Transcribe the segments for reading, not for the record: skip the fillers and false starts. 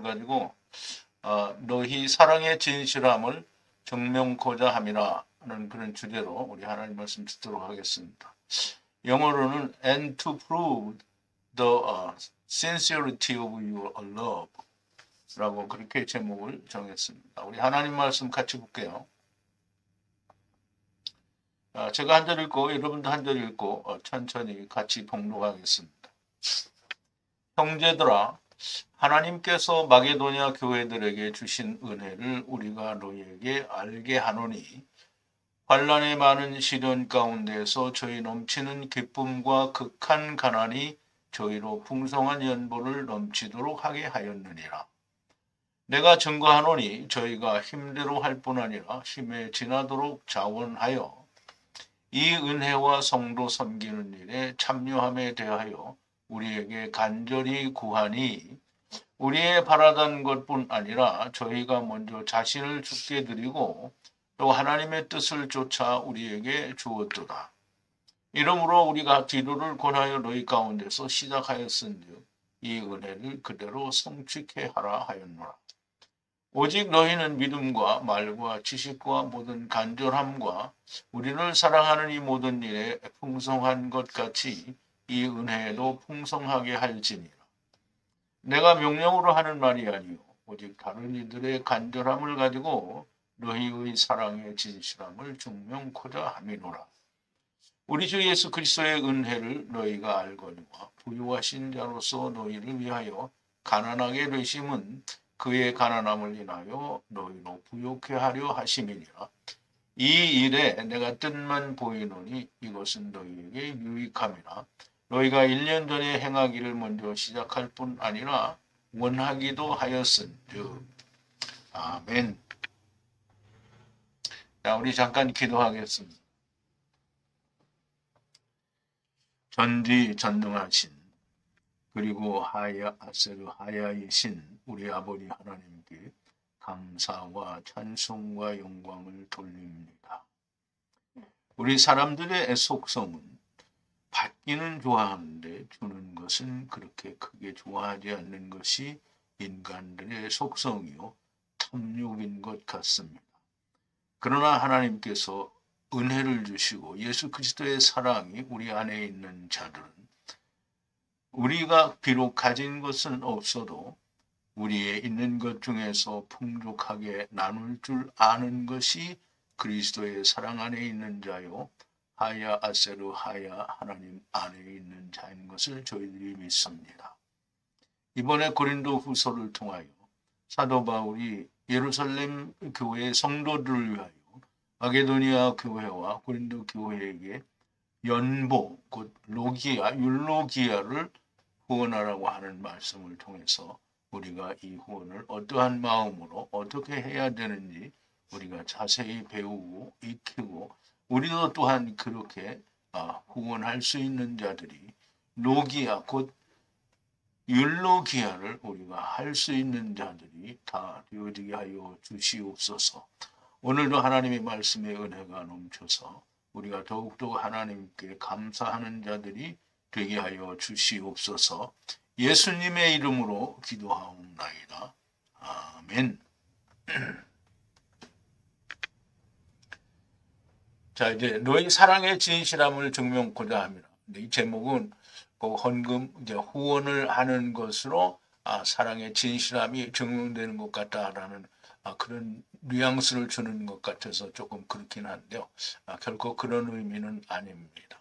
가지고 너희 사랑의 진실함을 증명코자 함이라는 그런 주제로 우리 하나님 말씀 듣도록 하겠습니다. 영어로는 and to prove the sincerity of your love 라고 그렇게 제목을 정했습니다. 우리 하나님 말씀 같이 볼게요. 제가 한 절 읽고 여러분도 한 절 읽고 천천히 같이 봉독하겠습니다. 형제들아, 하나님께서 마게도냐 교회들에게 주신 은혜를 우리가 너희에게 알게 하노니 환난의 많은 시련 가운데서 저희 넘치는 기쁨과 극한 가난이 저희로 풍성한 연보를 넘치도록 하게 하였느니라. 내가 증거하노니 저희가 힘대로 할 뿐 아니라 힘에 지나도록 자원하여 이 은혜와 성도 섬기는 일에 참여함에 대하여 우리에게 간절히 구하니 우리의 바라던 것뿐 아니라 저희가 먼저 자신을 주께 드리고 또 하나님의 뜻을 쫓아 우리에게 주었도다. 이러므로 우리가 기도를 권하여 너희 가운데서 시작하였은즉 이 은혜를 그대로 성취케 하라 하였노라. 오직 너희는 믿음과 말과 지식과 모든 간절함과 우리를 사랑하는 이 모든 일에 풍성한 것 같이 이 은혜에도 풍성하게 할지니라. 내가 명령으로 하는 말이 아니요 오직 다른 이들의 간절함을 가지고 너희의 사랑의 진실함을 증명코자 함이노라. 우리 주 예수 그리스도의 은혜를 너희가 알거니와 부유하신 자로서 너희를 위하여 가난하게 되심은 그의 가난함을 인하여 너희로 부욕해 하려 하심이니라. 이 일에 내가 뜻만 보이노니 이것은 너희에게 유익함이라. 너희가 1년 전에 행하기를 먼저 시작할 뿐 아니라 원하기도 하였은즉. 아멘. 자, 우리 잠깐 기도하겠습니다. 전지전능하신 그리고 하야아세르 하야이신 우리 아버지 하나님께 감사와 찬송과 영광을 돌립니다. 우리 사람들의 속성은 받기는 좋아하는데 주는 것은 그렇게 크게 좋아하지 않는 것이 인간들의 속성이요 탐욕인 것 같습니다. 그러나 하나님께서 은혜를 주시고 예수 그리스도의 사랑이 우리 안에 있는 자들은 우리가 비록 가진 것은 없어도 우리의 있는 것 중에서 풍족하게 나눌 줄 아는 것이 그리스도의 사랑 안에 있는 자요 하야 아세르 하야 하나님 안에 있는 자인 것을 저희들이 믿습니다. 이번에 고린도 후서를 통하여 사도 바울이 예루살렘 교회의 성도들을 위하여 마게도니아 교회와 고린도 교회에게 연보 곧 로기아 율로기아를 후원하라고 하는 말씀을 통해서 우리가 이 후원을 어떠한 마음으로 어떻게 해야 되는지 우리가 자세히 배우고 익히고 우리도 또한 그렇게 후원할 수 있는 자들이 로기아 곧 율로기아를 우리가 할 수 있는 자들이 다 되어지게 하여 주시옵소서. 오늘도 하나님의 말씀의 은혜가 넘쳐서 우리가 더욱더 하나님께 감사하는 자들이 되게 하여 주시옵소서. 예수님의 이름으로 기도하옵나이다. 아멘. 자, 이제 너희 사랑의 진실함을 증명코자 합니다. 이 제목은 헌금 이제 후원을 하는 것으로 사랑의 진실함이 증명되는 것 같다라는 그런 뉘앙스를 주는 것 같아서 조금 그렇긴 한데요. 결코 그런 의미는 아닙니다.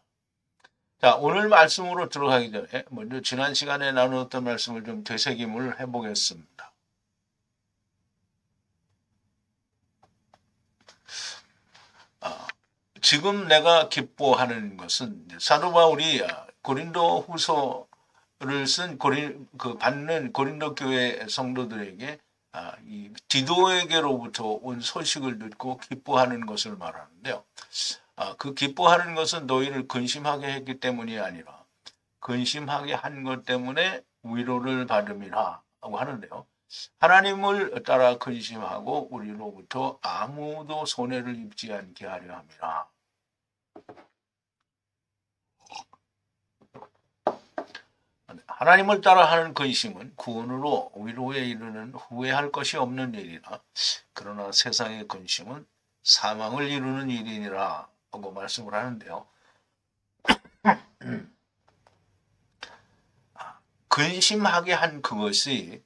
자, 오늘 말씀으로 들어가기 전에 먼저 지난 시간에 나누었던 말씀을 좀 되새김을 해보겠습니다. 지금 내가 기뻐하는 것은 사도 바울이 고린도 후서를 쓴 받는 고린도 교회 성도들에게 이 디도에게로부터 온 소식을 듣고 기뻐하는 것을 말하는데요. 그 기뻐하는 것은 너희를 근심하게 했기 때문이 아니라 근심하게 한 것 때문에 위로를 받음이라 하고 하는데요. 하나님을 따라 근심하고 우리로부터 아무도 손해를 입지 않게 하려 함이라. 하나님을 따라하는 근심은 구원으로 위로에 이르는 후회할 것이 없는 일이라. 그러나 세상의 근심은 사망을 이루는 일이니라 하고 말씀을 하는데요. 근심하게 한 그것이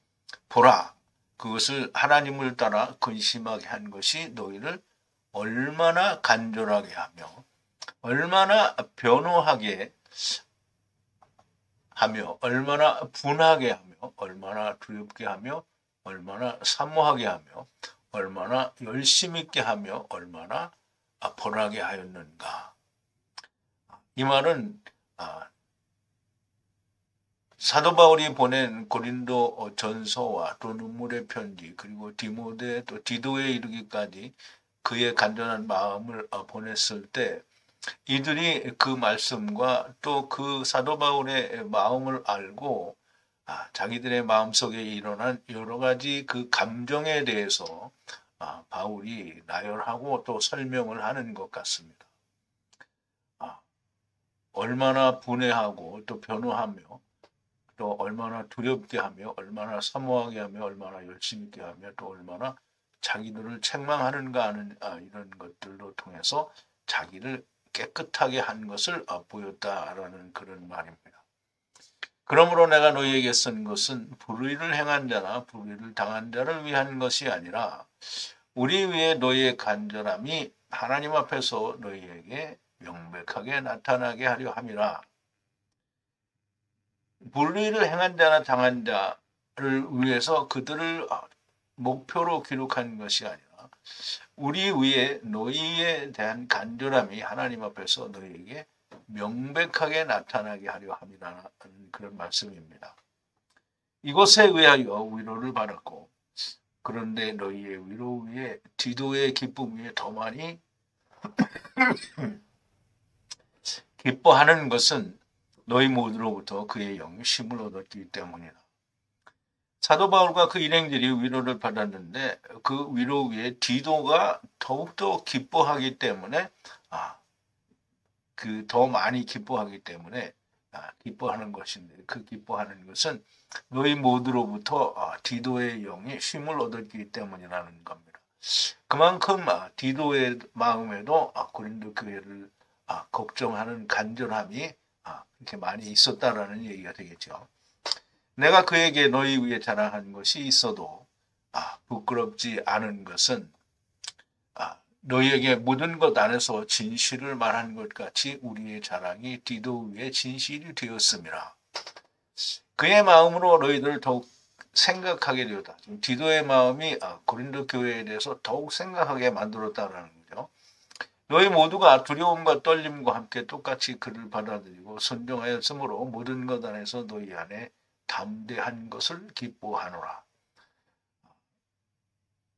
보라, 그것을 하나님을 따라 근심하게 한 것이 너희를 얼마나 간절하게 하며 얼마나 변호하게 하며 얼마나 분하게 하며 얼마나 두렵게 하며 얼마나 사모하게 하며 얼마나 열심 있게 하며 얼마나 벌하게 하였는가. 이 말은 사도 바울이 보낸 고린도 전서와 또 눈물의 편지 그리고 디모데 또 디도에 이르기까지 그의 간절한 마음을 보냈을 때 이들이 그 말씀과 또 그 사도 바울의 마음을 알고 자기들의 마음속에 일어난 여러 가지 그 감정에 대해서 바울이 나열하고 또 설명을 하는 것 같습니다. 얼마나 분해하고 또 변호하며 또 얼마나 두렵게 하며 얼마나 사모하게 하며 얼마나 열심히 있게 하며 또 얼마나 자기들을 책망하는가 하는 이런 것들로 통해서 자기를 깨끗하게 한 것을 보였다라는 그런 말입니다. 그러므로 내가 너희에게 쓴 것은 불의를 행한 자나 불의를 당한 자를 위한 것이 아니라 우리 위에 너희의 간절함이 하나님 앞에서 너희에게 명백하게 나타나게 하려 함이라. 불의를 행한 자나 당한 자를 위해서 그들을 목표로 기록한 것이 아니라 우리 위에 너희에 대한 간절함이 하나님 앞에서 너희에게 명백하게 나타나게 하려 함이라는 그런 말씀입니다. 이것에 의하여 위로를 받았고 그런데 너희의 위로 위에 디도의 기쁨 위에 더 많이 기뻐하는 것은 너희 모두로부터 그의 영이 힘을 얻었기 때문이다. 사도 바울과 그 일행들이 위로를 받았는데 그 위로 위에 디도가 더욱더 기뻐하기 때문에 그 더 많이 기뻐하기 때문에 기뻐하는 것인데 그 기뻐하는 것은 너희 모두로부터 디도의 영이 힘을 얻었기 때문이라는 겁니다. 그만큼 디도의 마음에도 고린도 교회를 걱정하는 간절함이 이렇게 많이 있었다라는 얘기가 되겠죠. 내가 그에게 너희 위에 자랑한 것이 있어도 부끄럽지 않은 것은 너희에게 모든 것 안에서 진실을 말한 것 같이 우리의 자랑이 디도 위에 진실이 되었음이라. 그의 마음으로 너희들을 더욱 생각하게 되었다. 지금 디도의 마음이 고린도 교회에 대해서 더욱 생각하게 만들었다라는 거죠. 너희 모두가 두려움과 떨림과 함께 똑같이 그를 받아들이고 순종하였으므로 모든 것 안에서 너희 안에 담대한 것을 기뻐하노라.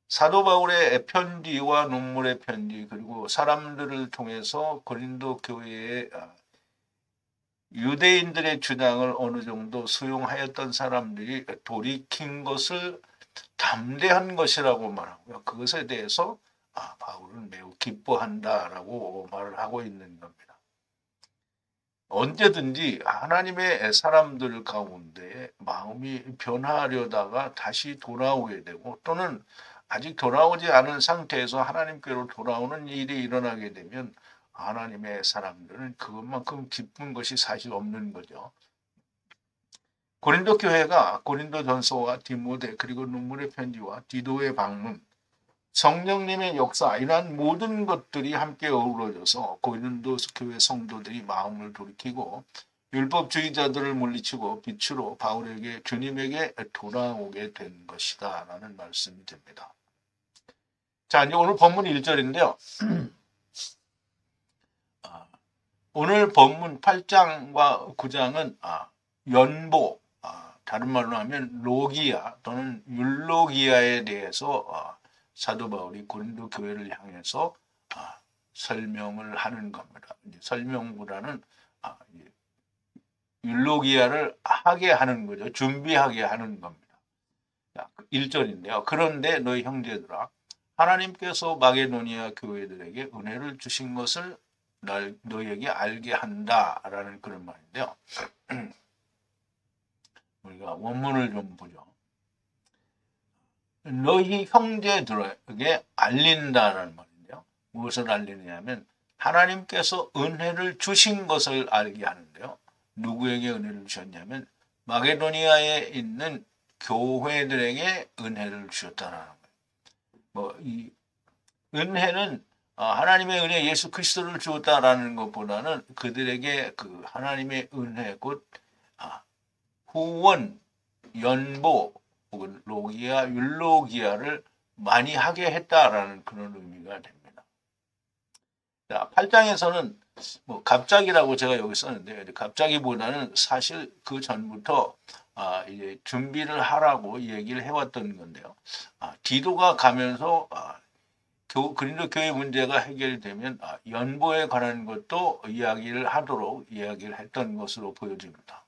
사도 바울의 편지와 눈물의 편지 그리고 사람들을 통해서 고린도 교회의 유대인들의 주장을 어느 정도 수용하였던 사람들이 돌이킨 것을 담대한 것이라고 말하고요. 그것에 대해서 바울은 매우 기뻐한다라고 말을 하고 있는 겁니다. 언제든지 하나님의 사람들 가운데 마음이 변화하려다가 다시 돌아오게 되고 또는 아직 돌아오지 않은 상태에서 하나님께로 돌아오는 일이 일어나게 되면 하나님의 사람들은 그것만큼 기쁜 것이 사실 없는 거죠. 고린도 교회가 고린도 전서와 디모데 그리고 눈물의 편지와 디도의 방문 성령님의 역사 이러한 모든 것들이 함께 어우러져서 고린도 교회 성도들이 마음을 돌이키고 율법주의자들을 물리치고 빛으로 바울에게 주님에게 돌아오게 된 것이다 라는 말씀이 됩니다. 자, 이제 오늘 본문 1절인데요. 오늘 본문 8장과 9장은 연보, 다른 말로 하면 로기아 또는 율로기아에 대해서 사도 바울이 고린도 교회를 향해서 설명을 하는 겁니다. 설명보다는 율로기아를 하게 하는 거죠. 준비하게 하는 겁니다. 1절인데요. 그런데 너희 형제들아 하나님께서 마게도니아 교회들에게 은혜를 주신 것을 너희에게 알게 한다라는 그런 말인데요. 우리가 원문을 좀 보죠. 너희 형제들에게 알린다라는 말인데요. 무엇을 알리느냐면 하나님께서 은혜를 주신 것을 알게 하는데요. 누구에게 은혜를 주셨냐면 마게도니아에 있는 교회들에게 은혜를 주셨다는 거예요. 이 은혜는 하나님의 은혜 예수 그리스도를 주었다라는 것보다는 그들에게 그 하나님의 은혜 곧 후원, 연보 혹은 로기아, 율로기아를 많이 하게 했다라는 그런 의미가 됩니다. 자, 8장에서는 갑자기라고 제가 여기 썼는데 갑자기보다는 사실 그 전부터 이제 준비를 하라고 얘기를 해왔던 건데요. 디도가 가면서 그린도 교회 문제가 해결되면 연보에 관한 것도 이야기를 하도록 이야기를 했던 것으로 보여집니다.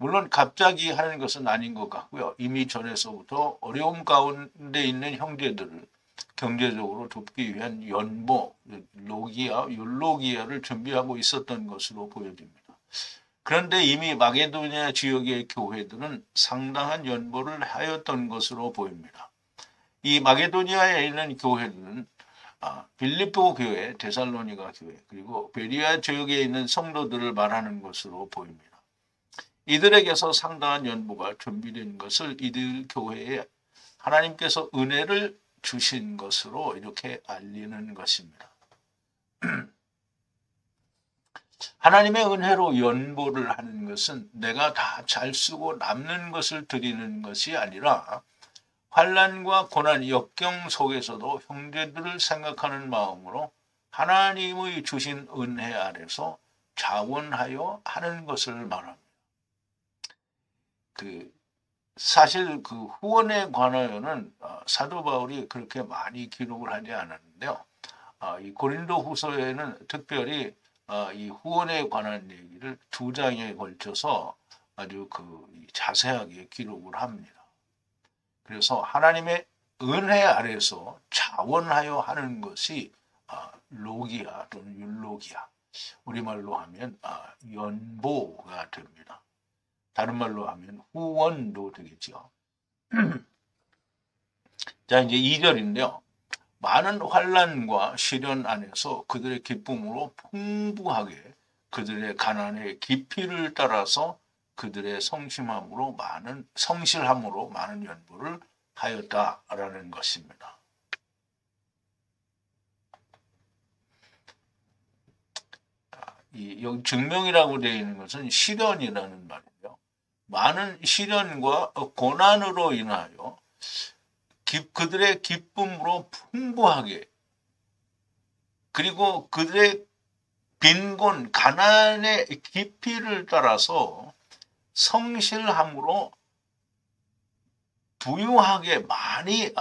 물론 갑자기 하는 것은 아닌 것 같고요. 이미 전에서부터 어려움 가운데 있는 형제들을 경제적으로 돕기 위한 연보, 로기아, 율로기아를 준비하고 있었던 것으로 보여집니다. 그런데 이미 마게도니아 지역의 교회들은 상당한 연보를 하였던 것으로 보입니다. 이 마게도니아에 있는 교회들은 빌립보 교회, 데살로니가 교회, 그리고 베리아 지역에 있는 성도들을 말하는 것으로 보입니다. 이들에게서 상당한 연보가 준비된 것을 이들 교회에 하나님께서 은혜를 주신 것으로 이렇게 알리는 것입니다. 하나님의 은혜로 연보를 하는 것은 내가 다 잘 쓰고 남는 것을 드리는 것이 아니라 환난과 고난, 역경 속에서도 형제들을 생각하는 마음으로 하나님의 주신 은혜 아래서 자원하여 하는 것을 말합니다. 사실 그 후원에 관하여는 사도 바울이 그렇게 많이 기록을 하지 않았는데요. 이 고린도 후서에는 특별히 이 후원에 관한 얘기를 2장에 걸쳐서 아주 자세하게 기록을 합니다. 그래서 하나님의 은혜 아래서 자원하여 하는 것이 로기아 또는 율로기아, 우리말로 하면 연보가 됩니다. 다른 말로 하면 후원도 되겠죠. 자, 이제 2절인데요. 많은 환난과 시련 안에서 그들의 기쁨으로 풍부하게 그들의 가난의 깊이를 따라서 그들의 성실함으로 많은 연보를 하였다라는 것입니다. 여기 증명이라고 되어 있는 것은 시련이라는 말이에요. 많은 시련과 고난으로 인하여 그들의 기쁨으로 풍부하게 그리고 그들의 빈곤, 가난의 깊이를 따라서 성실함으로 부유하게 많이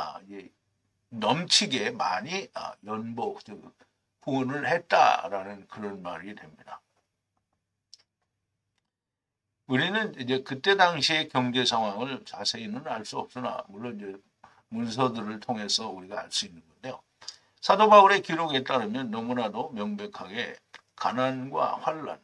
넘치게 많이 연보, 후원을 했다라는 그런 말이 됩니다. 우리는 이제 그때 당시의 경제 상황을 자세히는 알 수 없으나 물론 이제 문서들을 통해서 우리가 알 수 있는 건데요. 사도 바울의 기록에 따르면 너무나도 명백하게 가난과 환난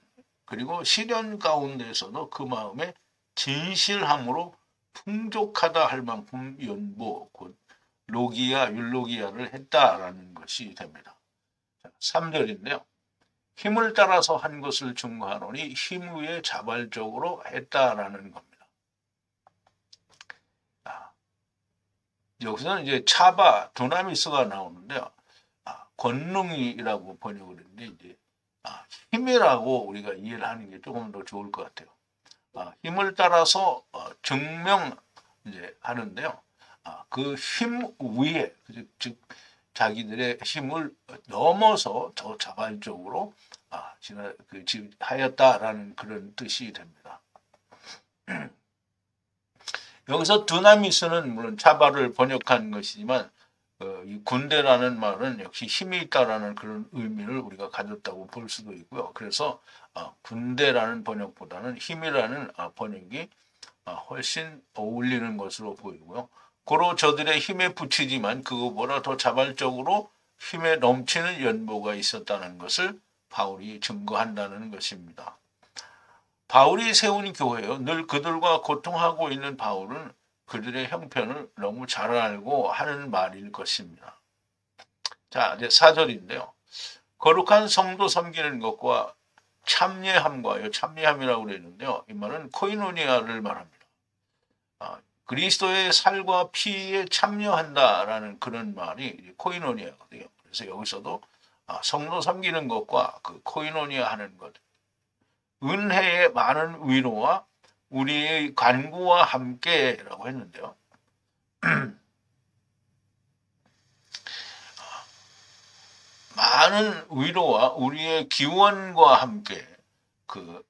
그리고 시련 가운데서도 그 마음에 진실함으로 풍족하다 할 만큼 연보 곧 로기아 율로기아를 했다라는 것이 됩니다. 3절인데요. 힘을 따라서 한 것을 증거하노니 힘 위에 자발적으로 했다라는 겁니다. 여기서는 이제 차바, 두나미스가 나오는데요. 권능이라고 번역을 했는데 이제 힘이라고 우리가 이해를 하는 게 조금 더 좋을 것 같아요. 힘을 따라서 증명 이제 하는데요. 그 힘 위에 즉 자기들의 힘을 넘어서 더 자발적으로 하였다라는 그런 뜻이 됩니다. 여기서 두나미스는 물론 차바를 번역한 것이지만 이 군대라는 말은 역시 힘이 있다라는 그런 의미를 우리가 가졌다고 볼 수도 있고요. 그래서 군대라는 번역보다는 힘이라는 번역이 훨씬 어울리는 것으로 보이고요. 고로 저들의 힘에 붙이지만 그것보다 더 자발적으로 힘에 넘치는 연보가 있었다는 것을 바울이 증거한다는 것입니다. 바울이 세운 교회요. 늘 그들과 고통하고 있는 바울은 그들의 형편을 너무 잘 알고 하는 말일 것입니다. 자, 이제 4절인데요. 거룩한 성도 섬기는 것과 참여함과요. 참여함이라고 그랬는데요. 이 말은 코이노니아를 말합니다. 그리스도의 살과 피에 참여한다라는 그런 말이 코이노니아거든요. 그래서 여기서도 성도 섬기는 것과 그 코이노니아 하는 것, 은혜의 많은 위로와 우리의 간구와 함께라고 했는데요. 많은 위로와 우리의 기원과 함께 그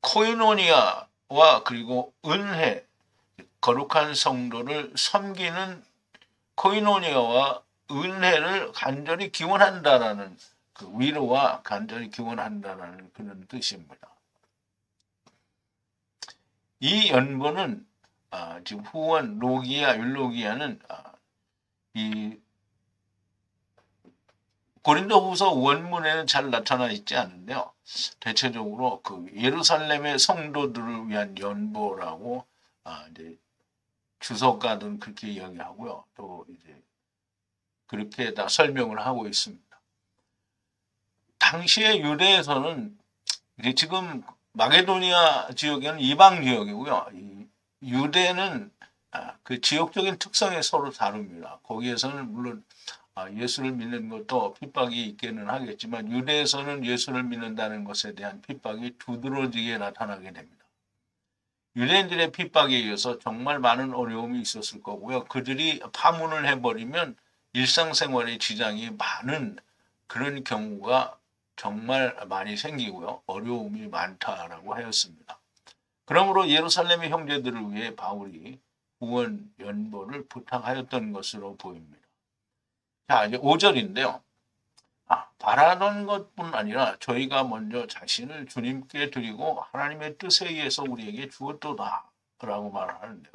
코이노니아와 그리고 은혜, 거룩한 성도를 섬기는 코이노니아와 은혜를 간절히 기원한다라는 그 위로와 간절히 기원한다라는 그런 뜻입니다. 이 연보는 지금 후원 로기아, 율로기아는 이 고린도후서 원문에는 잘 나타나 있지 않는데요. 대체적으로 그 예루살렘의 성도들을 위한 연보라고 이제 주석가들은 그렇게 이야기하고요. 또 이제 그렇게 다 설명을 하고 있습니다. 당시의 유대에서는 이제 지금 마게도니아 지역에는 이방 지역이고요. 유대는 그 지역적인 특성이 서로 다릅니다. 거기에서는 물론 예수를 믿는 것도 핍박이 있기는 하겠지만 유대에서는 예수를 믿는다는 것에 대한 핍박이 두드러지게 나타나게 됩니다. 유대인들의 핍박에 의해서 정말 많은 어려움이 있었을 거고요. 그들이 파문을 해버리면 일상생활에 지장이 많은 그런 경우가 정말 많이 생기고요. 어려움이 많다라고 하였습니다. 그러므로 예루살렘의 형제들을 위해 바울이 구원 연보를 부탁하였던 것으로 보입니다. 자, 이제 5절인데요. 바라던 것뿐 아니라 저희가 먼저 자신을 주님께 드리고 하나님의 뜻에 의해서 우리에게 주었도다 라고 말하는데요.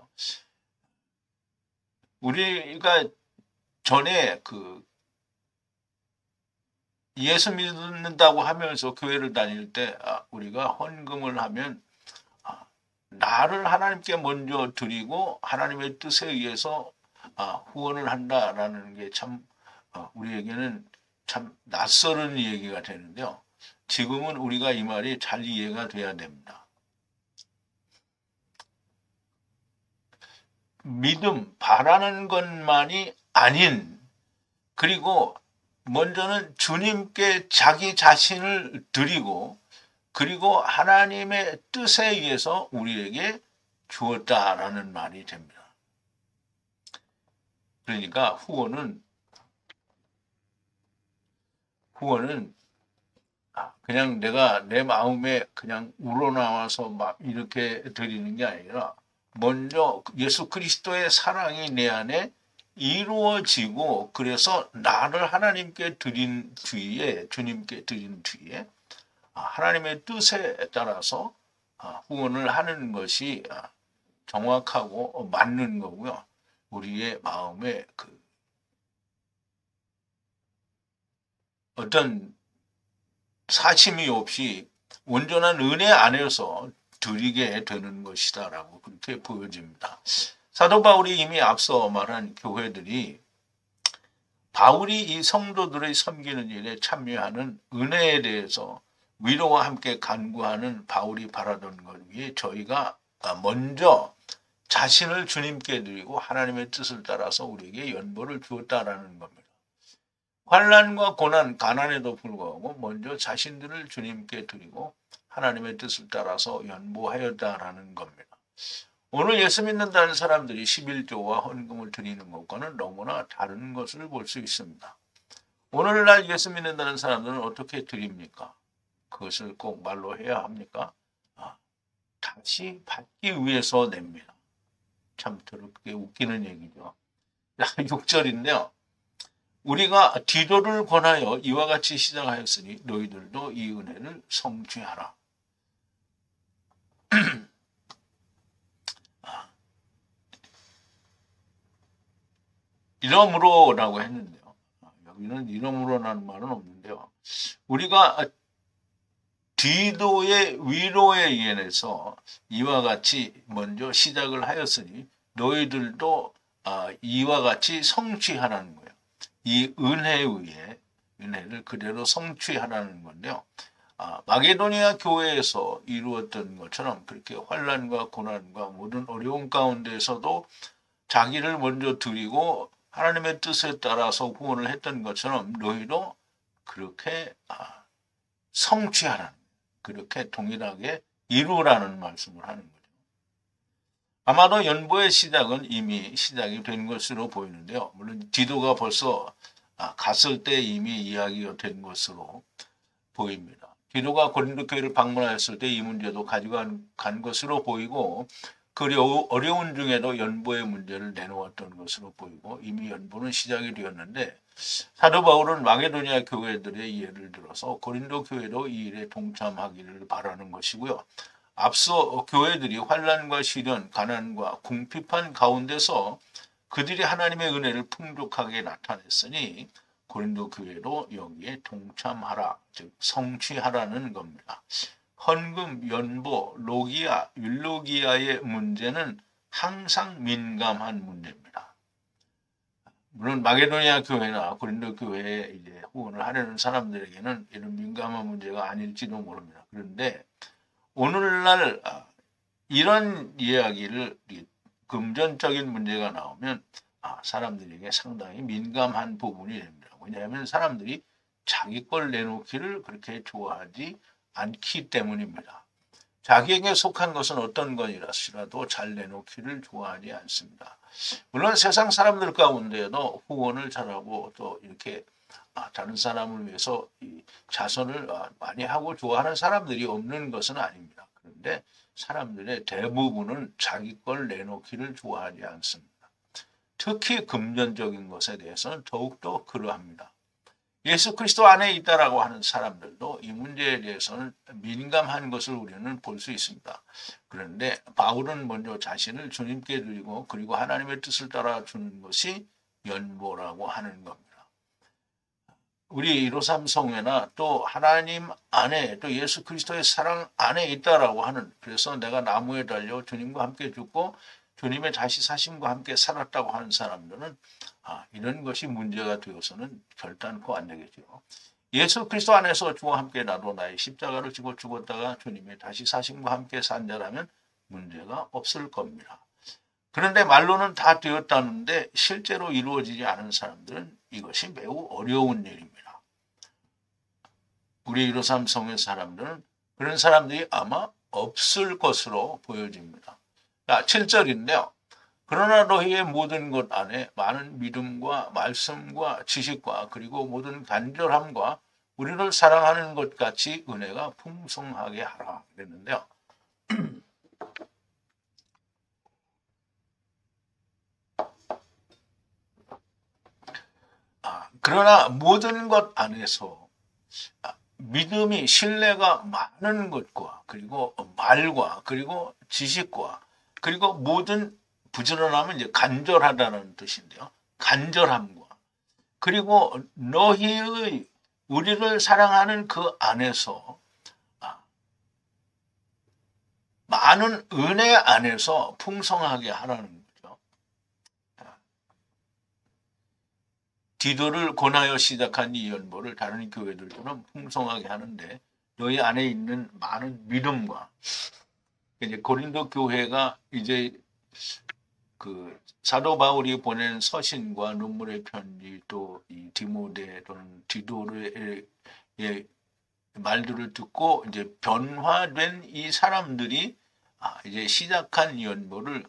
우리가 전에 그 예수 믿는다고 하면서 교회를 다닐 때 우리가 헌금을 하면 나를 하나님께 먼저 드리고 하나님의 뜻에 의해서 후원을 한다라는 게 참 우리에게는 참 낯설은 얘기가 되는데요. 지금은 우리가 이 말이 잘 이해가 돼야 됩니다. 믿음, 바라는 것만이 아닌, 그리고 먼저는 주님께 자기 자신을 드리고 그리고 하나님의 뜻에 의해서 우리에게 주었다라는 말이 됩니다. 그러니까 후원은 그냥 내가 내 마음에 그냥 우러나와서 막 이렇게 드리는 게 아니라 먼저 예수 그리스도의 사랑이 내 안에 이루어지고 그래서 나를 하나님께 드린 뒤에 주님께 드린 뒤에 하나님의 뜻에 따라서 후원을 하는 것이 정확하고 맞는 거고요. 우리의 마음에 그 어떤 사심이 없이 온전한 은혜 안에서 드리게 되는 것이다라고 그렇게 보여집니다. 사도 바울이 이미 앞서 말한 교회들이 바울이 이 성도들의 섬기는 일에 참여하는 은혜에 대해서 위로와 함께 간구하는 바울이 바라던 것 위에 저희가 먼저 자신을 주님께 드리고 하나님의 뜻을 따라서 우리에게 연보를 주었다라는 겁니다. 환난과 고난, 가난에도 불구하고 먼저 자신들을 주님께 드리고 하나님의 뜻을 따라서 연보하였다라는 겁니다. 오늘 예수 믿는다는 사람들이 11조와 헌금을 드리는 것과는 너무나 다른 것을 볼 수 있습니다. 오늘날 예수 믿는다는 사람들은 어떻게 드립니까? 그것을 꼭 말로 해야 합니까? 다시 받기 위해서 냅니다. 참 더럽게 웃기는 얘기죠. 6절인데요. 우리가 디도를 권하여 이와 같이 시작하였으니 너희들도 이 은혜를 성취하라. 이러므로라고 했는데요. 여기는 이러므로라는 말은 없는데요. 우리가 디도의 위로에 의해서 이와 같이 먼저 시작을 하였으니 너희들도 이와 같이 성취하라는 거예요. 이 은혜에 의해 은혜를 그대로 성취하라는 건데요. 마게도니아 교회에서 이루었던 것처럼 그렇게 환난과 고난과 모든 어려움 가운데에서도 자기를 먼저 드리고 하나님의 뜻에 따라서 후원을 했던 것처럼 너희도 그렇게 성취하라는, 그렇게 동일하게 이루라는 말씀을 하는 거죠. 아마도 연보의 시작은 이미 시작이 된 것으로 보이는데요. 물론 디도가 벌써 갔을 때 이미 이야기가 된 것으로 보입니다. 디도가 고린도 교회를 방문하였을 때 이 문제도 가지고 간 것으로 보이고 그 어려운 중에도 연보의 문제를 내놓았던 것으로 보이고 이미 연보는 시작이 되었는데 사도 바울은 마게도니아 교회들의 예를 들어서 고린도 교회도 이 일에 동참하기를 바라는 것이고요. 앞서 교회들이 환난과 시련, 가난과 궁핍한 가운데서 그들이 하나님의 은혜를 풍족하게 나타냈으니 고린도 교회도 여기에 동참하라, 즉 성취하라는 겁니다. 헌금, 연보, 로기아, 율로기아의 문제는 항상 민감한 문제입니다. 물론 마게도니아 교회나 고린도 교회에 이제 후원을 하려는 사람들에게는 이런 민감한 문제가 아닐지도 모릅니다. 그런데 오늘날 이런 이야기를 금전적인 문제가 나오면 사람들에게 상당히 민감한 부분이 됩니다. 왜냐하면 사람들이 자기 걸 내놓기를 그렇게 좋아하지 않기 때문입니다. 자기에게 속한 것은 어떤 것이라도 잘 내놓기를 좋아하지 않습니다. 물론 세상 사람들 가운데에도 후원을 잘하고 또 이렇게 다른 사람을 위해서 자선을 많이 하고 좋아하는 사람들이 없는 것은 아닙니다. 그런데 사람들의 대부분은 자기 걸 내놓기를 좋아하지 않습니다. 특히 금전적인 것에 대해서는 더욱더 그러합니다. 예수 그리스도 안에 있다라고 하는 사람들도 이 문제에 대해서는 민감한 것을 우리는 볼 수 있습니다. 그런데 바울은 먼저 자신을 주님께 드리고 그리고 하나님의 뜻을 따라 주는 것이 연보라고 하는 겁니다. 우리 153 성회나 또 하나님 안에 또 예수 그리스도의 사랑 안에 있다라고 하는, 그래서 내가 나무에 달려 주님과 함께 죽고 주님의 다시 사심과 함께 살았다고 하는 사람들은 이런 것이 문제가 되어서는 결단코 안 되겠죠. 예수 그리스도 안에서 주와 함께 나도 나의 십자가를 지고 죽었다가 주님의 다시 사심과 함께 산 자라면 문제가 없을 겁니다. 그런데 말로는 다 되었다는데 실제로 이루어지지 않은 사람들은 이것이 매우 어려운 일입니다. 우리 153 성의 사람들은 그런 사람들이 아마 없을 것으로 보여집니다. 7절인데요. 그러나 너희의 모든 것 안에 많은 믿음과 말씀과 지식과 그리고 모든 간절함과 우리를 사랑하는 것 같이 은혜가 풍성하게 하라 그랬는데요. 그러나 모든 것 안에서 믿음이, 신뢰가 많은 것과 그리고 말과 그리고 지식과 그리고 모든, 부지런하면 이제 간절하다는 뜻인데요. 간절함과 그리고 너희의, 우리를 사랑하는 그 안에서 많은 은혜 안에서 풍성하게 하라는 거죠. 디도를 권하여 시작한 이 연보를 다른 교회들처럼 풍성하게 하는데 너희 안에 있는 많은 믿음과, 이제 고린도 교회가 이제 그 사도 바울이 보낸 서신과 눈물의 편지 또 이 디모데 또는 디도의 말들을 듣고 이제 변화된 이 사람들이 이제 시작한 연보를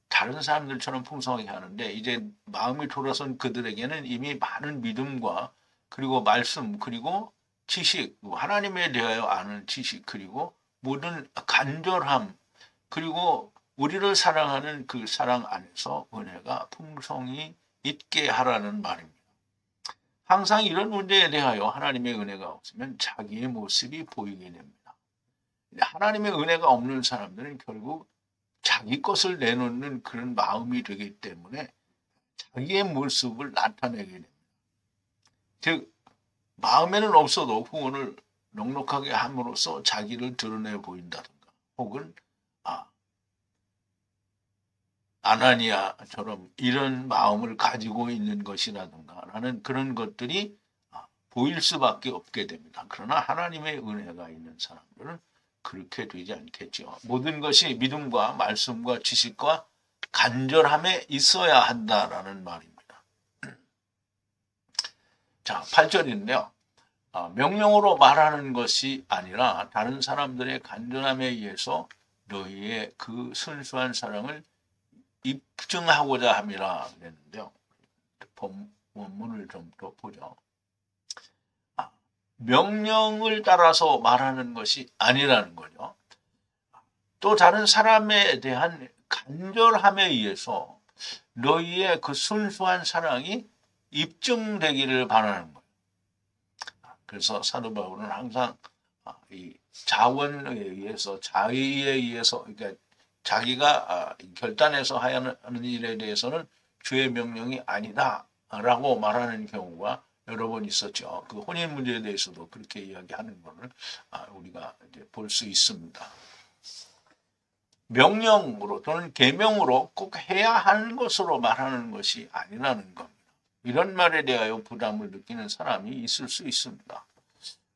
다른 사람들처럼 풍성하게 하는데 이제 마음이 돌아선 그들에게는 이미 많은 믿음과 그리고 말씀 그리고 지식, 하나님에 대하여 아는 지식 그리고 모든 간절함 그리고 우리를 사랑하는 그 사랑 안에서 은혜가 풍성히 있게 하라는 말입니다. 항상 이런 문제에 대하여 하나님의 은혜가 없으면 자기의 모습이 보이게 됩니다. 하나님의 은혜가 없는 사람들은 결국 자기 것을 내놓는 그런 마음이 되기 때문에 자기의 모습을 나타내게 됩니다. 즉 마음에는 없어도 후원을 넉넉하게 함으로써 자기를 드러내 보인다든가, 혹은 아나니아처럼 이런 마음을 가지고 있는 것이라든가 라는 그런 것들이 보일 수밖에 없게 됩니다. 그러나 하나님의 은혜가 있는 사람들은 그렇게 되지 않겠죠. 모든 것이 믿음과 말씀과 지식과 간절함에 있어야 한다라는 말입니다. 자, 8절인데요. 명령으로 말하는 것이 아니라 다른 사람들의 간절함에 의해서 너희의 그 순수한 사랑을 입증하고자 함이라 그랬는데요. 원문을 좀 더 보죠. 명령을 따라서 말하는 것이 아니라는 거죠. 또 다른 사람에 대한 간절함에 의해서 너희의 그 순수한 사랑이 입증되기를 바라는 거예요. 그래서 사도 바울은 항상 이 자원에 의해서, 자의에 의해서, 그러니까 자기가 결단해서 하는 일에 대해서는 주의 명령이 아니다라고 말하는 경우가 여러 번 있었죠. 그 혼인 문제에 대해서도 그렇게 이야기하는 것을 우리가 볼 수 있습니다. 명령으로 또는 계명으로 꼭 해야 하는 것으로 말하는 것이 아니라는 겁니다. 이런 말에 대하여 부담을 느끼는 사람이 있을 수 있습니다.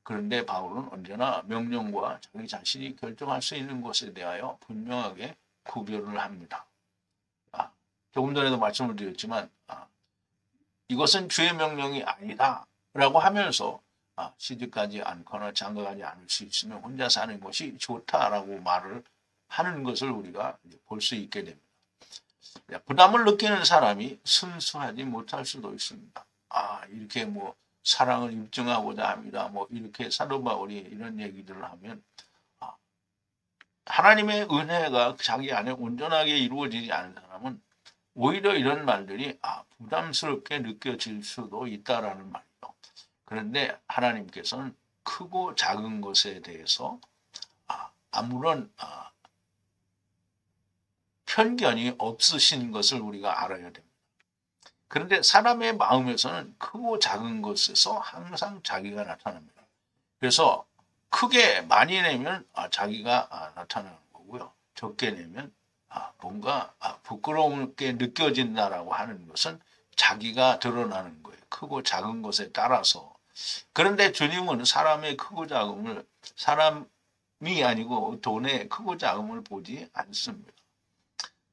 그런데 바울은 언제나 명령과 자기 자신이 결정할 수 있는 것에 대하여 분명하게 구별을 합니다. 조금 전에도 말씀을 드렸지만 이것은 주의 명령이 아니다 라고 하면서 시집가지 않거나 장가가지 않을 수 있으면 혼자 사는 것이 좋다라고 말을 하는 것을 우리가 볼 수 있게 됩니다. 부담을 느끼는 사람이 순수하지 못할 수도 있습니다. 이렇게 뭐 사랑을 입증하고자 합니다. 뭐 이렇게 사도 바울이 이런 얘기들을 하면 하나님의 은혜가 자기 안에 온전하게 이루어지지 않은 사람은 오히려 이런 말들이 부담스럽게 느껴질 수도 있다라는 말이죠. 그런데 하나님께서는 크고 작은 것에 대해서 아무런 편견이 없으신 것을 우리가 알아야 됩니다. 그런데 사람의 마음에서는 크고 작은 것에서 항상 자기가 나타납니다. 그래서 크게 많이 내면 자기가 나타나는 거고요. 적게 내면 뭔가 부끄럽게 느껴진다라고 하는 것은 자기가 드러나는 거예요. 크고 작은 것에 따라서. 그런데 주님은 사람의 크고 작음을 사람이 아니고 돈의 크고 작음을 보지 않습니다.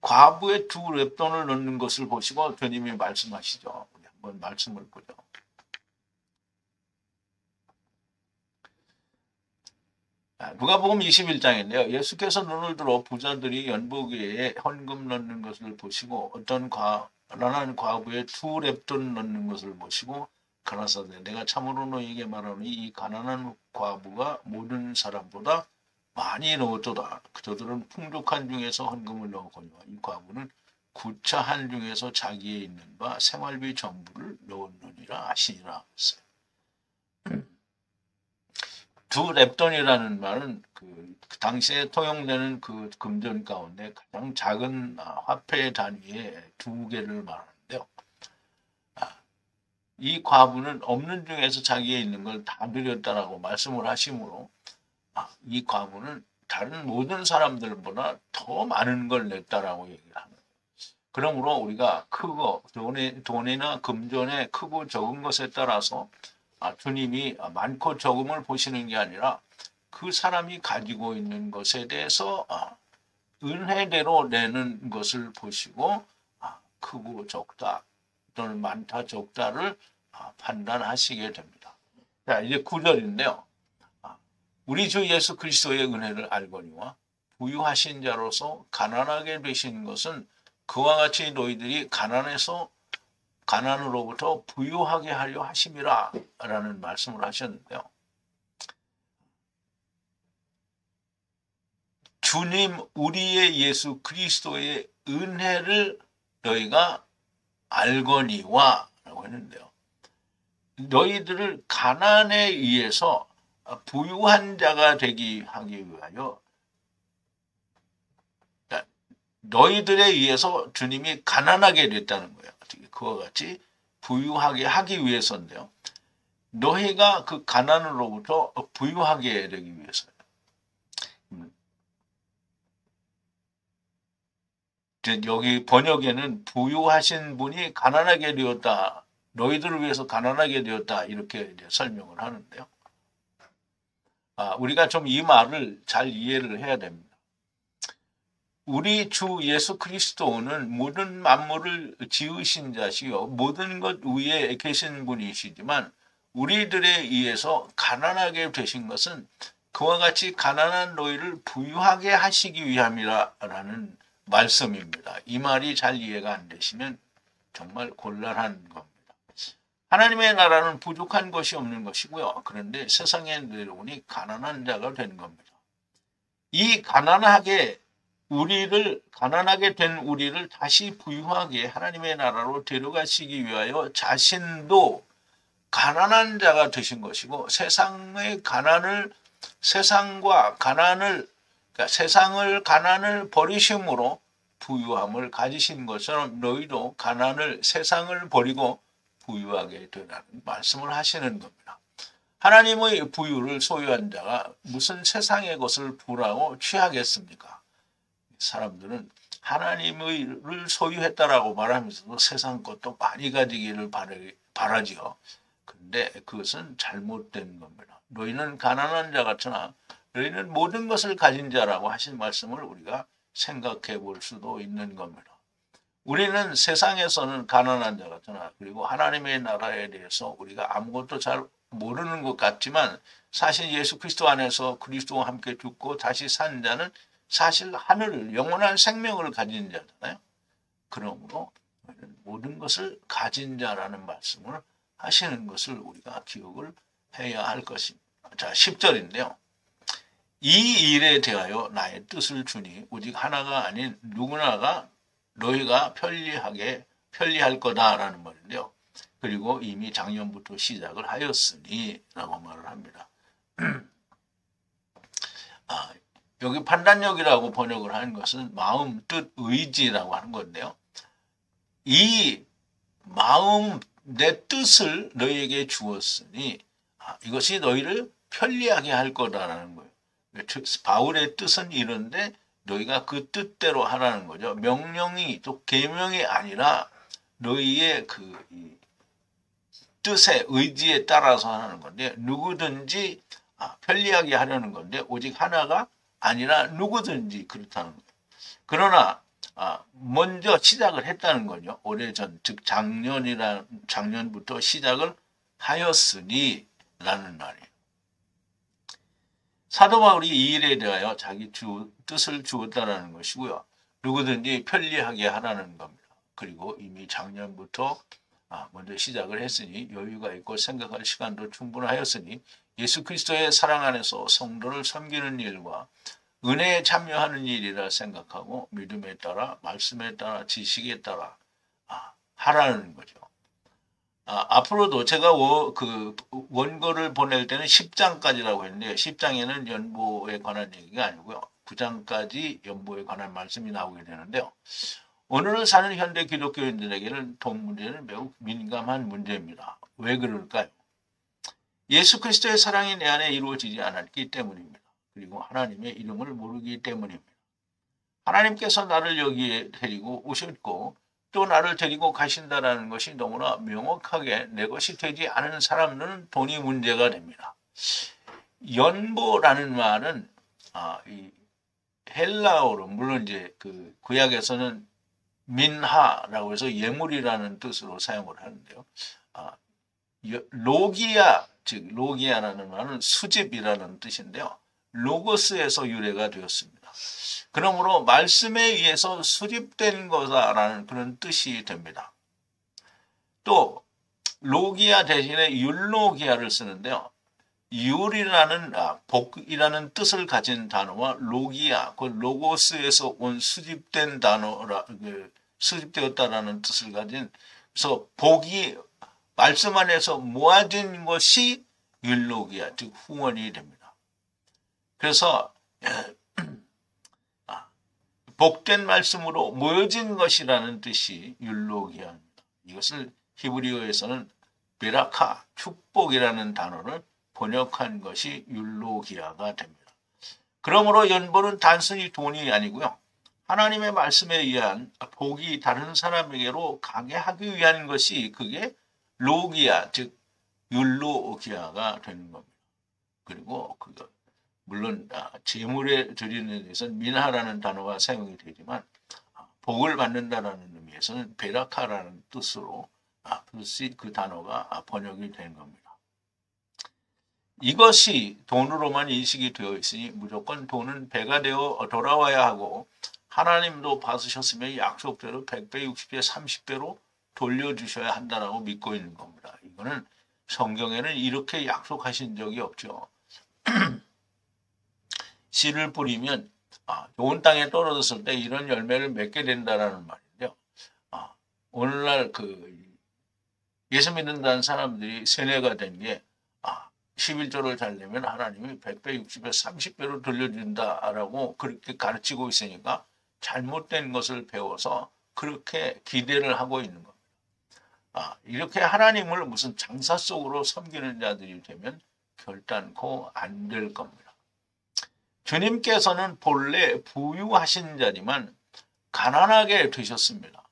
과부의 두 렙돈을 넣는 것을 보시고 주님이 말씀하시죠. 우리 한번 말씀을 보죠. 누가복음 21장인데요. 예수께서 눈을 들어 부자들이 연보기에 헌금 넣는 것을 보시고 어떤 가난한 과부의 두 렙돈 넣는 것을 보시고 가라사대 내가 참으로 너희에게 말하노니 이 가난한 과부가 모든 사람보다 많이 넣었도다. 저들은 풍족한 중에서 헌금을 넣었거니와 이 과부는 구차한 중에서 자기의 있는 바 생활비 전부를 넣었느니라 하시니라 했어요. 두 렙돈이라는 말은 그 당시에 통용되는 그 금전 가운데 가장 작은 화폐 단위의 두 개를 말하는데요. 이 과부는 없는 중에서 자기의 있는 걸 다 드렸다라고 말씀을 하시므로 이 과부는 다른 모든 사람들보다 더 많은 걸 냈다라고 얘기를 합니다. 그러므로 우리가 크고 돈이나 금전의 크고 적은 것에 따라서 주님이 많고 적음을 보시는 게 아니라 그 사람이 가지고 있는 것에 대해서 은혜대로 내는 것을 보시고 크고 적다 또는 많다 적다를 판단하시게 됩니다. 자, 이제 9절인데요. 우리 주 예수 그리스도의 은혜를 알거니와 부유하신 자로서 가난하게 되신 것은 그와 같이 너희들이 가난으로부터 부유하게 하려 하심이라 라는 말씀을 하셨는데요. 주님 우리의 예수 그리스도의 은혜를 너희가 알거니와 라고 했는데요. 너희들을 가난에 의해서 부유한 자가 되기 하기 위하여 너희들에 의해서 주님이 가난하게 됐다는 거예요. 그와 같이 부유하게 하기 위해서인데요. 너희가 그 가난으로부터 부유하게 되기 위해서요. 여기 번역에는 부유하신 분이 가난하게 되었다. 너희들을 위해서 가난하게 되었다. 이렇게 이제 설명을 하는데요. 우리가 좀 이 말을 잘 이해를 해야 됩니다. 우리 주 예수 그리스도는 모든 만물을 지으신 자시요 모든 것 위에 계신 분이시지만 우리들에 의해서 가난하게 되신 것은 그와 같이 가난한 너희를 부유하게 하시기 위함이라는 말씀입니다. 이 말이 잘 이해가 안 되시면 정말 곤란한 겁니다. 하나님의 나라는 부족한 것이 없는 것이고요. 그런데 세상에 내려오니 가난한 자가 된 겁니다. 이 가난하게 된 우리를 다시 부유하게 하나님의 나라로 데려가시기 위하여 자신도 가난한 자가 되신 것이고 세상의 가난을 세상을 가난을 버리심으로 부유함을 가지신 것처럼 너희도 세상을 버리고 부유하게 되라는 말씀을 하시는 겁니다. 하나님의 부유를 소유한 자가 무슨 세상의 것을 부라고 취하겠습니까? 사람들은 하나님을 소유했다라고 말하면서도 세상 것도 많이 가지기를 바라지요. 그런데 그것은 잘못된 겁니다. 너희는 가난한 자 같으나 너희는 모든 것을 가진 자라고 하신 말씀을 우리가 생각해 볼 수도 있는 겁니다. 우리는 세상에서는 가난한 자 같으나 그리고 하나님의 나라에 대해서 우리가 아무것도 잘 모르는 것 같지만 사실 예수 그리스도 안에서 그리스도와 함께 죽고 다시 산 자는 사실 하늘을 영원한 생명을 가진 자잖아요. 그러므로 모든 것을 가진 자라는 말씀을 하시는 것을 우리가 기억을 해야 할 것입니다. 자, 10절인데요. 이 일에 대하여 나의 뜻을 주니 오직 하나가 아닌 누구나가 너희가 편리할 거다라는 말인데요. 그리고 이미 작년부터 시작을 하였으니 라고 말을 합니다. 여기 판단력이라고 번역을 하는 것은 마음, 뜻, 의지라고 하는 건데요. 이 마음, 내 뜻을 너희에게 주었으니 이것이 너희를 편리하게 할 거다라는 거예요. 바울의 뜻은 이런데 너희가 그 뜻대로 하라는 거죠. 명령이 또 계명이 아니라 너희의 그 뜻에 의지에 따라서 하는 건데 누구든지 편리하게 하려는 건데 오직 하나가 아니라 누구든지 그렇다는 거예요. 그러나 먼저 시작을 했다는 거죠. 오래전 즉 작년부터 시작을 하였으니 라는 말이에요. 사도 바울이 이 일에 대하여 자기 뜻을 주었다라는 것이고요. 누구든지 편리하게 하라는 겁니다. 그리고 이미 작년부터 먼저 시작을 했으니 여유가 있고 생각할 시간도 충분하였으니 예수 그리스도의 사랑 안에서 성도를 섬기는 일과 은혜에 참여하는 일이라 생각하고 믿음에 따라 말씀에 따라 지식에 따라 하라는 거죠. 앞으로도 제가 그 원고를 보낼 때는 10장까지라고 했는데 10장에는 연보에 관한 얘기가 아니고요. 9장까지 연보에 관한 말씀이 나오게 되는데요. 오늘을 사는 현대 기독교인들에게는 돈 문제는 매우 민감한 문제입니다. 왜 그럴까요? 예수 그리스도의 사랑이 내 안에 이루어지지 않았기 때문입니다. 그리고 하나님의 이름을 모르기 때문입니다. 하나님께서 나를 여기에 데리고 오셨고 또 나를 데리고 가신다는 것이 너무나 명확하게 내 것이 되지 않은 사람들은 돈이 문제가 됩니다. 연보라는 말은 이 헬라어로 물론 이제 그 구약에서는 민하라고 해서 예물이라는 뜻으로 사용을 하는데요. 로기아 즉 로기아라는 말은 수집이라는 뜻인데요. 로고스에서 유래가 되었습니다. 그러므로 말씀에 의해서 수립된 거다라는 그런 뜻이 됩니다. 또 로기아 대신에 율로기아를 쓰는데요. 율이라는 복이라는 뜻을 가진 단어와 로기아, 그 로고스에서 온 수집된 단어라 수집되었다라는 뜻을 가진 그래서 복이 말씀 안에서 모아진 것이 율로기아, 즉 후원이 됩니다. 그래서 복된 말씀으로 모여진 것이라는 뜻이 율로기아입니다. 이것을 히브리어에서는 베라카, 축복이라는 단어를 번역한 것이 율로기아가 됩니다. 그러므로 연보는 단순히 돈이 아니고요. 하나님의 말씀에 의한 복이 다른 사람에게로 가게 하기 위한 것이 그게 로기아, 즉 율로기아가 되는 겁니다. 그리고 물론 재물에 드리는 데서는 민하라는 단어가 사용이 되지만 복을 받는다라는 의미에서는 베라카라는 뜻으로 그 단어가 번역이 된 겁니다. 이것이 돈으로만 인식이 되어 있으니 무조건 돈은 배가 되어 돌아와야 하고 하나님도 받으셨으면 약속대로 100배, 60배, 30배로 돌려주셔야 한다라고 믿고 있는 겁니다. 이거는 성경에는 이렇게 약속하신 적이 없죠. 씨를 뿌리면 좋은 땅에 떨어졌을 때 이런 열매를 맺게 된다라는 말인데요. 오늘날 예수 믿는다는 사람들이 세뇌가 된 게 11조를 잘 내면 하나님이 100배, 60배, 30배로 돌려준다라고 그렇게 가르치고 있으니까 잘못된 것을 배워서 그렇게 기대를 하고 있는 겁니다. 이렇게 하나님을 무슨 장사 속으로 섬기는 자들이 되면 결단코 안 될 겁니다. 주님께서는 본래 부유하신 자지만 가난하게 되셨습니다.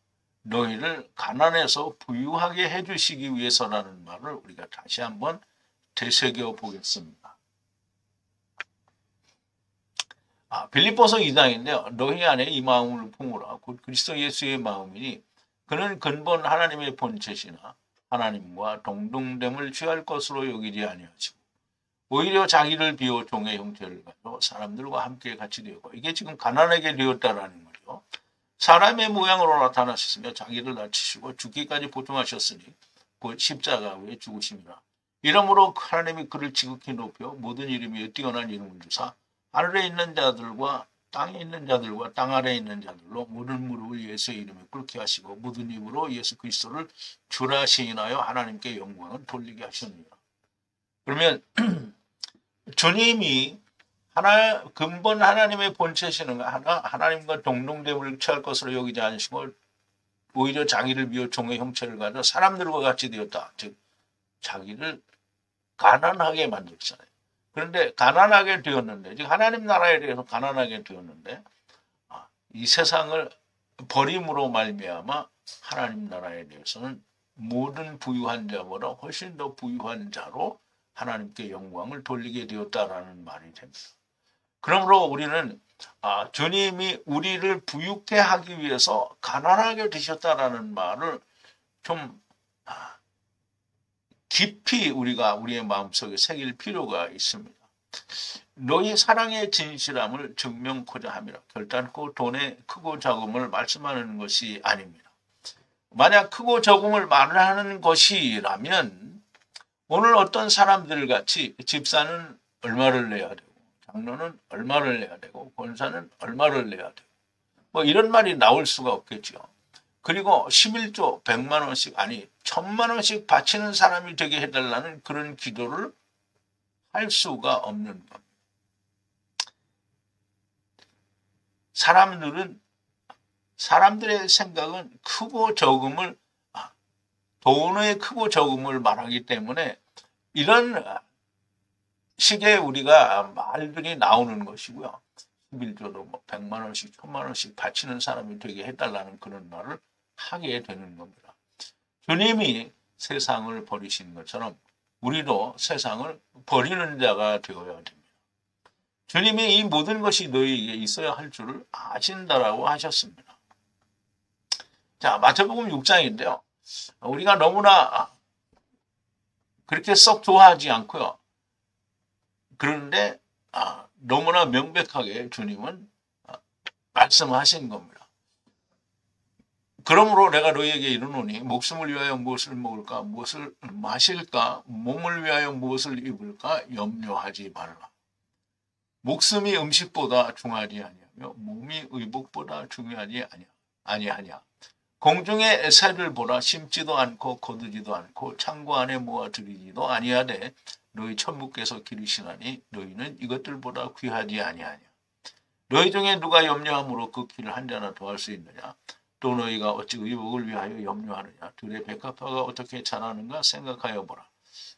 너희를 가난해서 부유하게 해주시기 위해서라는 말을 우리가 다시 한번 되새겨 보겠습니다. 빌립보서 2장인데요. 너희 안에 이 마음을 품으라. 곧 그리스도 예수의 마음이니 그는 근본 하나님의 본체시나 하나님과 동등됨을 취할 것으로 여기지 아니하시고 오히려 자기를 비워 종의 형태를 가지고 사람들과 함께 같이 되었고 이게 지금 가난하게 되었다라는 거죠. 사람의 모양으로 나타나셨으며 자기를 낮추시고 죽기까지 보통하셨으니 곧 십자가 위에 죽으심이라. 이러므로 하나님이 그를 지극히 높여 모든 이름에 뛰어난 이름을 주사 하늘에 있는 자들과 땅에 있는 자들과 땅 아래에 있는 자들로 모든 무릎을 예수의 이름에 꿇게 하시고 모든 입으로 예수 그리스도를 주라 시인하여 하나님께 영광을 돌리게 하셨느니라. 그러면 주님이 근본 하나님의 본체시는 하나님과 동등됨을 취할 것으로 여기지 않으시고 오히려 자기를 비워 종의 형체를 가져 사람들과 같이 되었다. 즉 자기를 가난하게 만들었잖아요. 그런데 가난하게 되었는데 즉 하나님 나라에 대해서 가난하게 되었는데 이 세상을 버림으로 말미암아 하나님 나라에 대해서는 모든 부유한 자보다 훨씬 더 부유한 자로 하나님께 영광을 돌리게 되었다라는 말이 됩니다. 그러므로 우리는 주님이 우리를 부유케 하기 위해서 가난하게 되셨다라는 말을 좀 깊이 우리가 우리의 마음속에 새길 필요가 있습니다. 너희 사랑의 진실함을 증명코자 함이라. 결단코 돈의 크고 적음을 말씀하는 것이 아닙니다. 만약 크고 적음을 말하는 것이라면 오늘 어떤 사람들 같이 집사는 얼마를 내야 되고 장로는 얼마를 내야 되고 권사는 얼마를 내야 되고 뭐 이런 말이 나올 수가 없겠죠. 그리고 11조 100만 원씩 아니 1000만 원씩 바치는 사람이 되게 해달라는 그런 기도를 할 수가 없는 겁니다. 사람들의 생각은 크고 적음을 돈의 크고 적음을 말하기 때문에 이런 식의 우리가 말들이 나오는 것이고요. 11조도 100만 원씩 1000만 원씩 바치는 사람이 되게 해달라는 그런 말을 하게 되는 겁니다. 주님이 세상을 버리신 것처럼 우리도 세상을 버리는 자가 되어야 됩니다. 주님이 이 모든 것이 너희에게 있어야 할 줄을 아신다라고 하셨습니다. 자, 마태복음 6장인데요. 우리가 너무나 그렇게 썩 좋아하지 않고요. 그런데 너무나 명백하게 주님은 말씀하신 겁니다. 그러므로 내가 너희에게 이르노니 목숨을 위하여 무엇을 먹을까 무엇을 마실까 몸을 위하여 무엇을 입을까 염려하지 말라. 목숨이 음식보다 중하지 아니하며 몸이 의복보다 중요하지 아니하냐. 공중의 새를 보라. 심지도 않고 거두지도 않고 창고 안에 모아 들이지도 아니하되 너희 천부께서 기르시나니 너희는 이것들보다 귀하지 아니하냐. 너희 중에 누가 염려함으로 그 키를 한 자나 더할 수 있느냐. 또 너희가 어찌 의복을 위하여 염려하느냐. 들의 백합화가 어떻게 자라는가 생각하여 보라.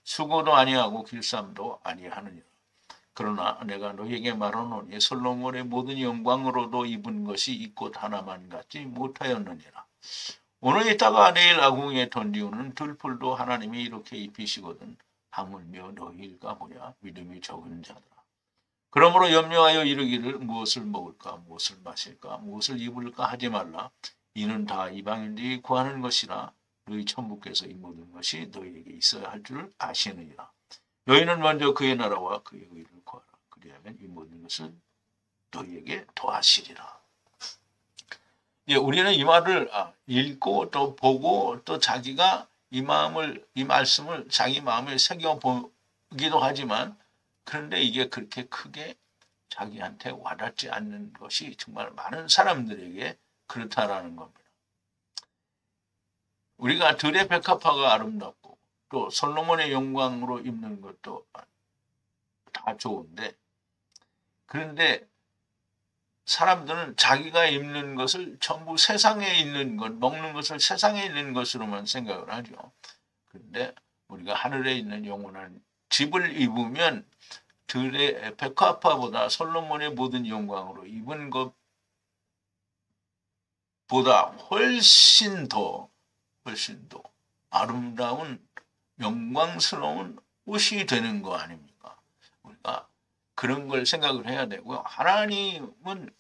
수고도 아니하고 길쌈도 아니하느니라. 그러나 내가 너희에게 말하노니 솔로몬의 모든 영광으로도 입은 것이 이 꽃 하나만 갖지 못하였느니라. 오늘 있다가 내일 아궁이에 던지우는 들풀도 하나님이 이렇게 입히시거든. 하물며 너희일까 보냐. 믿음이 적은 자들아. 그러므로 염려하여 이르기를 무엇을 먹을까 무엇을 마실까 무엇을 입을까 하지 말라. 이는 다 이방인들이 구하는 것이라. 너희 천부께서 이 모든 것이 너희에게 있어야 할 줄 아시느니라. 너희는 먼저 그의 나라와 그의 의를 구하라. 그리하면 이 모든 것을 너희에게 더하시리라. 예, 우리는 이 말을 읽고 또 보고 또 자기가 이 말씀을 자기 마음에 새겨보기도 하지만 그런데 이게 그렇게 크게 자기한테 와닿지 않는 것이 정말 많은 사람들에게 그렇다라는 겁니다. 우리가 들의 백합화가 아름답고 또 솔로몬의 영광으로 입는 것도 다 좋은데 그런데 사람들은 자기가 입는 것을 전부 세상에 있는 것, 먹는 것을 세상에 있는 것으로만 생각을 하죠. 그런데 우리가 하늘에 있는 영원한 집을 입으면 들의 백합화보다 솔로몬의 모든 영광으로 입은 것보다 훨씬 더 아름다운 영광스러운 옷이 되는 거 아닙니까? 우리가 그런 걸 생각을 해야 되고요. 하나님은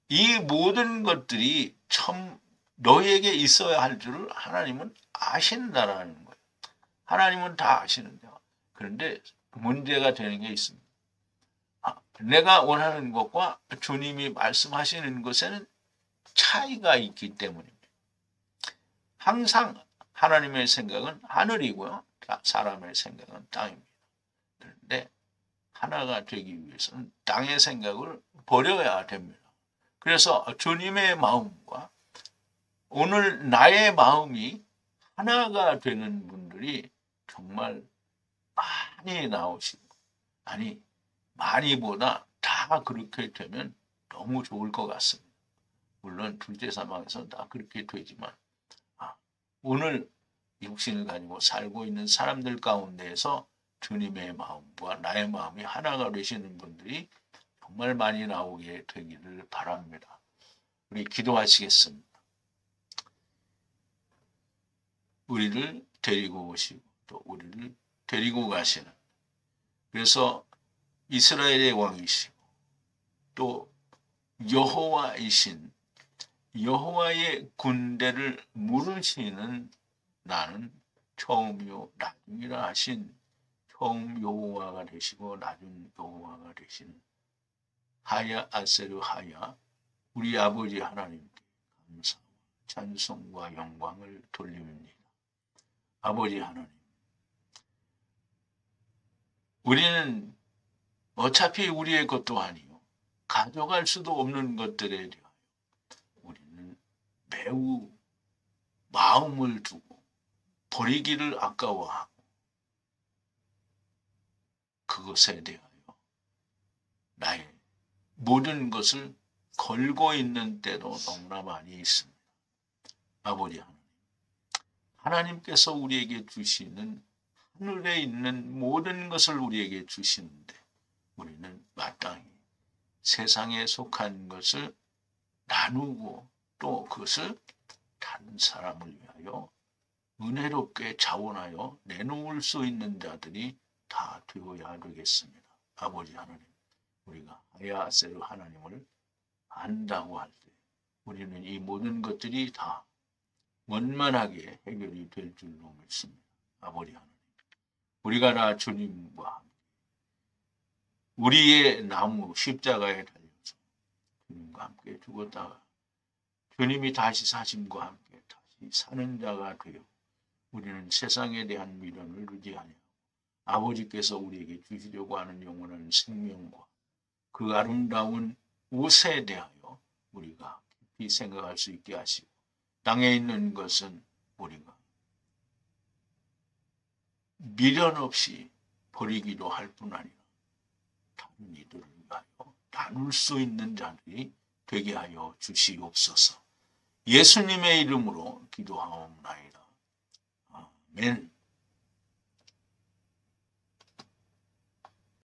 이 모든 것들이 참 너에게 있어야 할 줄을 하나님은 아신다라는 거예요. 하나님은 다 아시는데 그런데 문제가 되는 게 있습니다. 내가 원하는 것과 주님이 말씀하시는 것에는 차이가 있기 때문입니다. 항상 하나님의 생각은 하늘이고요. 사람의 생각은 땅입니다. 그런데 하나가 되기 위해서는 땅의 생각을 버려야 됩니다. 그래서 주님의 마음과 오늘 나의 마음이 하나가 되는 분들이 정말 많이 나오시고 아니 많이보다 다 그렇게 되면 너무 좋을 것 같습니다. 물론 둘째 사망에서 다 그렇게 되지만 오늘 육신을 가지고 살고 있는 사람들 가운데에서 주님의 마음과 나의 마음이 하나가 되시는 분들이 정말 많이 나오게 되기를 바랍니다. 우리 기도하시겠습니다. 우리를 데리고 오시고 또 우리를 데리고 가시는 그래서 이스라엘의 왕이시고 또 여호와이신 여호와의 군대를 물으시는 나는 처음이요 나중이라 하신 처음 여호와가 되시고 나중 여호와가 되시는 하야 아세르 하야 우리 아버지 하나님께 감사와 찬송과 영광을 돌립니다. 아버지 하나님, 우리는 어차피 우리의 것도 아니요 가져갈 수도 없는 것들에 대하여 우리는 매우 마음을 두고 버리기를 아까워하고 그것에 대하여 나의 모든 것을 걸고 있는 때도 너무나 많이 있습니다. 아버지 하나님, 하나님께서 우리에게 주시는 하늘에 있는 모든 것을 우리에게 주시는데 우리는 마땅히 세상에 속한 것을 나누고 또 그것을 다른 사람을 위하여 은혜롭게 자원하여 내놓을 수 있는 자들이 다 되어야 되겠습니다. 아버지 하나님, 우리가 하야세르 하나님을 안다고 할 때 우리는 이 모든 것들이 다 원만하게 해결이 될 줄로 믿습니다. 아버지 하나님, 우리가 다 주님과 함께 우리의 나무 십자가에 달려서 주님과 함께 죽었다가 주님이 다시 사심과 함께 다시 사는 자가 되어 우리는 세상에 대한 미련을 의지하며 아버지께서 우리에게 주시려고 하는 영원한 생명과 그 아름다운 옷에 대하여 우리가 깊이 생각할 수 있게 하시고 땅에 있는 것은 우리가 미련 없이 버리기도 할 뿐 아니라 다른 이들을 위하여 나눌 수 있는 자들이 되게 하여 주시옵소서. 예수님의 이름으로 기도하옵나이다. 아멘.